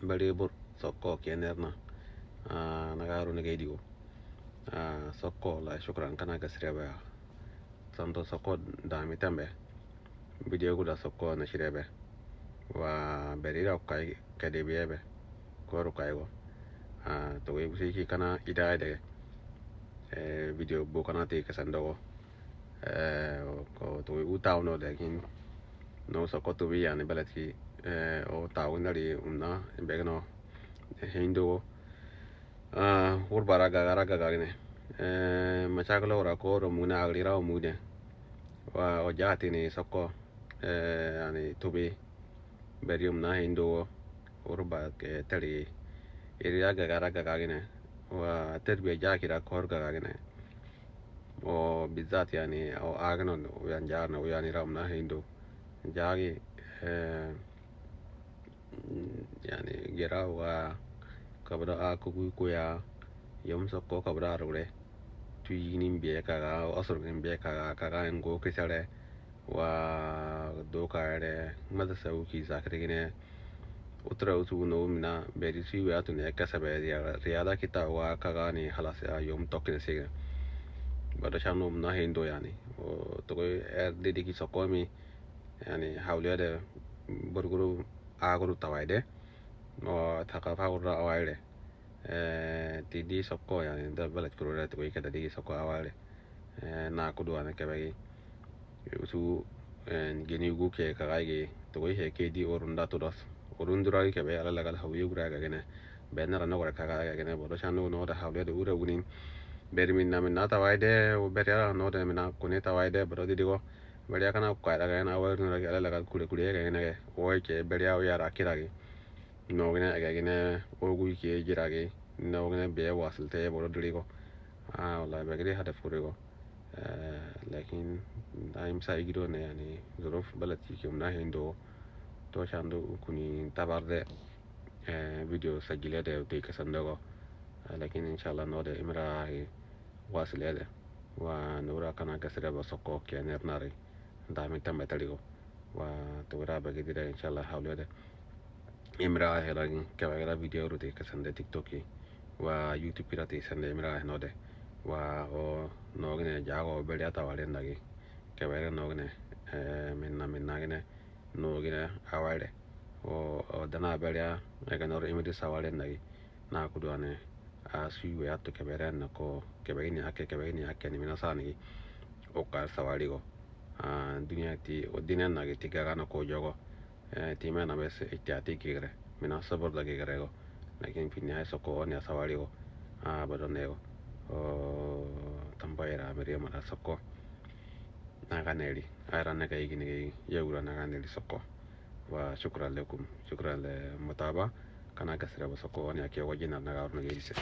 Balibur Sokko Kenerna Nagaru Negadio Sokko la Shukran Kanaka Srebe Santo Sokko Dami Tembe Video Guda Sokko na Shirebe wa Berira Kai Kadebebe Koru Kaigo to we see kana ida video bokana te kasando ko to we utawno lakin no Sokko to we yani balati o tawndari umna begno hindo urbara garaga gane machaklo ra ko ro muna aglira mude wa o jati ni Sokko yani to be berium na hindo urba ke tali iriya garaga gane wa terbiya jakira kor gane o bizat yani o agno yan jarna yani ramna hindo jagi yani gira wa kabra aku kuya yom Sokko kabra rure tuyinin biya kaga asrugin biya kaga ngo kisale wa dokare madasa uki zakrigine utra utu no mina beri siwa tune kasabe riyada kita wa kaga ni halas yom tokin sege bada chano na hindo yani o to dediki Sokko mi yani hawlede burguru aguru tawaide o thakafa urra awaile tidi Sokko yani da balat kurura to kada digi Sokko awale na kudu ana kabagi usu geni guke kagage to he kedi orunda to dos orundura ke be ala lagal hawiyu gra gane benara no kaga gane bodo chanu no da hawlede ura unin bermin na minna tawaide o beria no da minna kune tawaide bodo digo beria kana kwaira gane awal no ala lagal kule gane o ke beria o yara kirage no gane gane o gu ke jirage no gane be wasilte bodo digo wala bagri hada furigo lakin daim saigido ne yani zorof balati ke umna hindo to chando kuni tabarde video sajilede de kasandago lakin inshallah no de imra wasilede wa nura kana kasira ba Sokko ke nernari dami tambataligo wa to ra ba gidira inshallah hawlede imra helagi kawara video rute kasande TikTok wa YouTube pirate sande imra no de wa o nogne jago belia tawale ndagi kawara nogne minna gene nogne awale o dana belia ga nor imidi sawale ndagi na kudwane suwe atto kawara nako kawani akke ni minasani o ka sawali go dunia ti o dinan nagi tigaga na ko jogo ti mena bes ityati kigre mina sabor dagi grego lakin finni hay Sokko on ya sawali go badonego tambayra Maryam ala Sokko naganeli ayran kay gini yewra naganeli Sokko wa shukran lakum shukran le mutaba kana kasra Sokko on ya ke wajina nagarno gelse